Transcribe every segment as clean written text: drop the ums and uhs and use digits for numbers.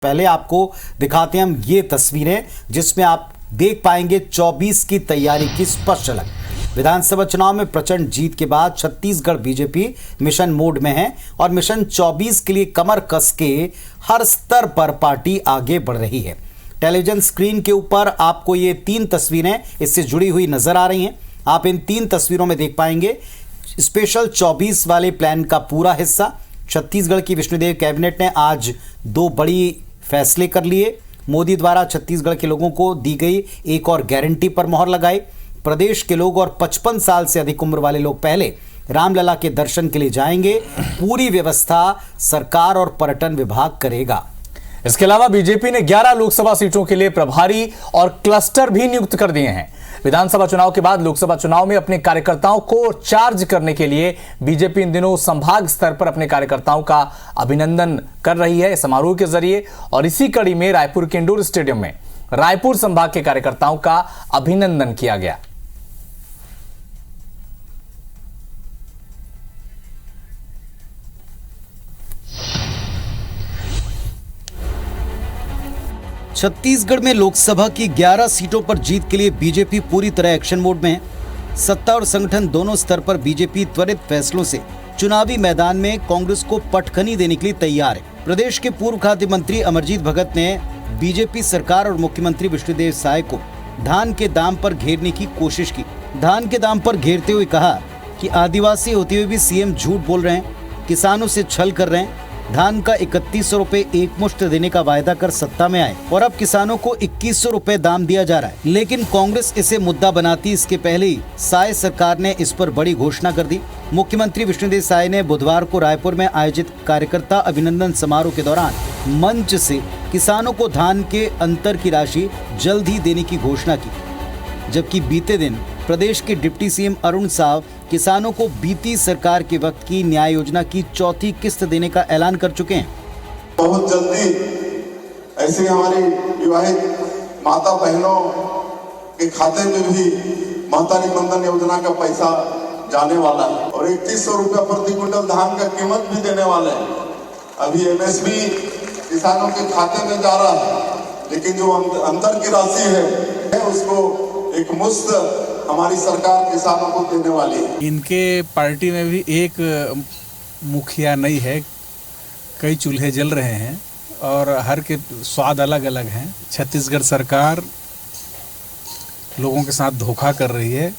पहले आपको दिखाते हैं हम ये तस्वीरें जिसमें आप देख पाएंगे 24 की तैयारी की स्पष्ट झलक। विधानसभा चुनाव में प्रचंड जीत के बाद छत्तीसगढ़ बीजेपी मिशन मोड में है और मिशन 24 के लिए कमर कस के हर स्तर पर पार्टी आगे बढ़ रही है। टेलीविजन स्क्रीन के ऊपर आपको ये 3 तस्वीरें इससे जुड़ी हुई नजर आ रही हैं। आप इन 3 तस्वीरों में देख पाएंगे स्पेशल 24 वाले प्लान का पूरा हिस्सा। छत्तीसगढ़ की विष्णुदेव कैबिनेट ने आज 2 बड़ी फैसले कर लिए। मोदी द्वारा छत्तीसगढ़ के लोगों को दी गई एक और गारंटी पर मोहर लगाई। प्रदेश के लोग और 55 साल से अधिक उम्र वाले लोग पहले रामलला के दर्शन के लिए जाएंगे। पूरी व्यवस्था सरकार और पर्यटन विभाग करेगा। इसके अलावा बीजेपी ने 11 लोकसभा सीटों के लिए प्रभारी और क्लस्टर भी नियुक्त कर दिए हैं। विधानसभा चुनाव के बाद लोकसभा चुनाव में अपने कार्यकर्ताओं को चार्ज करने के लिए बीजेपी इन दिनों संभाग स्तर पर अपने कार्यकर्ताओं का अभिनंदन कर रही है समारोह के जरिए। और इसी कड़ी में रायपुर के इंडोर स्टेडियम में रायपुर संभाग के कार्यकर्ताओं का अभिनंदन किया गया। छत्तीसगढ़ में लोकसभा की 11 सीटों पर जीत के लिए बीजेपी पूरी तरह एक्शन मोड में है। सत्ता और संगठन दोनों स्तर पर बीजेपी त्वरित फैसलों से चुनावी मैदान में कांग्रेस को पटखनी देने के लिए तैयार है। प्रदेश के पूर्व खाद्य मंत्री अमरजीत भगत ने बीजेपी सरकार और मुख्यमंत्री विष्णुदेव साय को धान के दाम पर घेरने की कोशिश की। धान के दाम पर घेरते हुए कहा कि आदिवासी होते हुए भी सीएम झूठ बोल रहे हैं, किसानों से छल कर रहे हैं। धान का 3100 रुपए एक मुश्त देने का वायदा कर सत्ता में आए और अब किसानों को 2100 रुपए दाम दिया जा रहा है। लेकिन कांग्रेस इसे मुद्दा बनाती इसके पहले ही साय सरकार ने इस पर बड़ी घोषणा कर दी। मुख्यमंत्री विष्णुदेव साय ने बुधवार को रायपुर में आयोजित कार्यकर्ता अभिनंदन समारोह के दौरान मंच से किसानों को धान के अंतर की राशि जल्द ही देने की घोषणा की, जबकि बीते दिन प्रदेश के डिप्टी सीएम अरुण साव किसानों को बीती सरकार के वक्त की न्याय योजना की 4थी किस्त देने का ऐलान कर चुके हैं। बहुत जल्दी ऐसे हमारी विवाहित माता बहनों के खाते में भी माता निबंधन योजना का पैसा जाने वाला है और 3100 रुपया प्रति क्विंटल धान का कीमत भी देने वाले हैं। अभी एमएसपी किसानों के खाते में जा रहा है, लेकिन जो अंदर की राशि है उसको एक मुश्त हमारी सरकार किसानों को देने वाली है। इनके पार्टी में भी एक मुखिया नहीं है, कई चूल्हे जल रहे हैं और हर के स्वाद अलग अलग हैं। छत्तीसगढ़ सरकार लोगों के साथ धोखा कर रही है।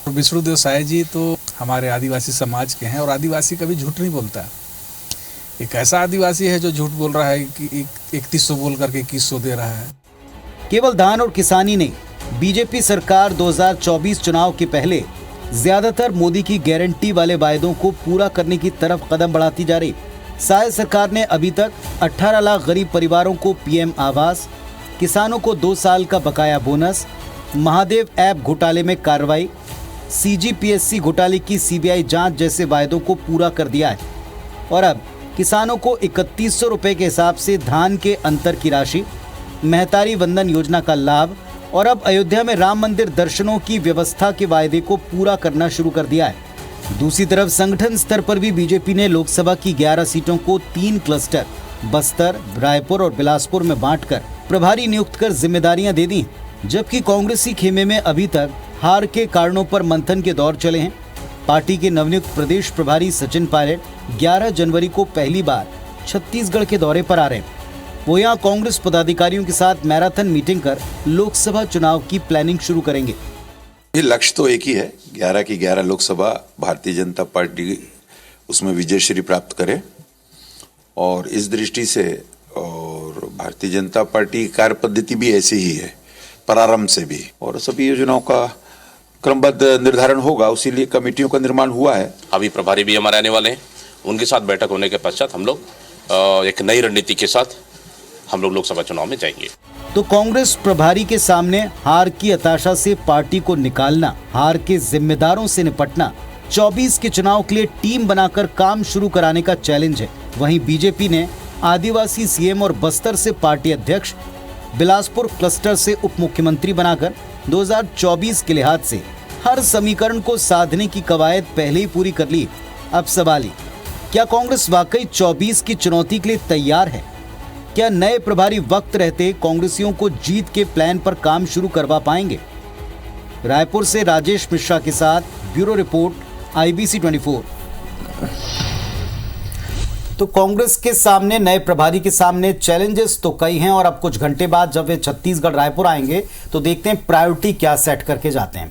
विष्णुदेव साय जी तो हमारे आदिवासी समाज के हैं और आदिवासी कभी झूठ नहीं बोलता। एक ऐसा आदिवासी है जो झूठ बोल रहा है कि 3100 बोल करके 2100 दे रहा है। केवल धान और किसानी नहीं, बीजेपी सरकार 2024 चुनाव के पहले ज्यादातर मोदी की गारंटी वाले वायदों को पूरा करने की तरफ कदम बढ़ाती जा रही। साय सरकार ने अभी तक 18 लाख गरीब परिवारों को पीएम आवास, किसानों को 2 साल का बकाया बोनस, महादेव ऐप घोटाले में कार्रवाई, सीजीपीएससी घोटाले की सीबीआई जांच जैसे वायदों को पूरा कर दिया है। और अब किसानों को 3100 रुपए के हिसाब से धान के अंतर की राशि, महतारी वंदन योजना का लाभ और अब अयोध्या में राम मंदिर दर्शनों की व्यवस्था के वायदे को पूरा करना शुरू कर दिया है। दूसरी तरफ संगठन स्तर पर भी बीजेपी ने लोकसभा की 11 सीटों को 3 क्लस्टर बस्तर, रायपुर और बिलासपुर में बांटकर प्रभारी नियुक्त कर जिम्मेदारियां दे दी, जबकि कांग्रेसी खेमे में अभी तक हार के कारणों पर मंथन के दौर चले हैं। पार्टी के नवनियुक्त प्रदेश प्रभारी सचिन पायलट 11 जनवरी को पहली बार छत्तीसगढ़ के दौरे पर आ रहे हैं। वो यहाँ कांग्रेस पदाधिकारियों के साथ मैराथन मीटिंग कर लोकसभा चुनाव की प्लानिंग शुरू करेंगे। ये लक्ष्य तो एक ही है, 11 की 11 लोकसभा भारतीय जनता पार्टी उसमें विजयश्री प्राप्त करे और इस दृष्टि से और भारतीय जनता पार्टी की कार्य पद्धति भी ऐसी ही है प्रारंभ से भी, और सभी योजनाओं का क्रमबद्ध निर्धारण होगा, उसी लिए कमेटियों का निर्माण हुआ है। अभी प्रभारी भी हमारे आने वाले हैं, उनके साथ बैठक होने के पश्चात हम लोग एक नई रणनीति के साथ हम लोग लोकसभा चुनाव में जाएंगे। तो कांग्रेस प्रभारी के सामने हार की हताशा से पार्टी को निकालना, हार के जिम्मेदारों से निपटना, 24 के चुनाव के लिए टीम बनाकर काम शुरू कराने का चैलेंज है। वहीं बीजेपी ने आदिवासी सीएम और बस्तर से पार्टी अध्यक्ष, बिलासपुर क्लस्टर से उप मुख्यमंत्री बनाकर 2024 के लिहाज से हर समीकरण को साधने की कवायद पहले ही पूरी कर ली। अब सवाल, क्या कांग्रेस वाकई 24 की चुनौती के लिए तैयार है? क्या नए प्रभारी वक्त रहते कांग्रेसियों को जीत के प्लान पर काम शुरू करवा पाएंगे? रायपुर से राजेश मिश्रा के साथ ब्यूरो रिपोर्ट, IBC 24। तो कांग्रेस के सामने, नए प्रभारी के सामने चैलेंजेस तो कई हैं और अब कुछ घंटे बाद जब वे छत्तीसगढ़ रायपुर आएंगे तो देखते हैं प्रायोरिटी क्या सेट करके जाते हैं।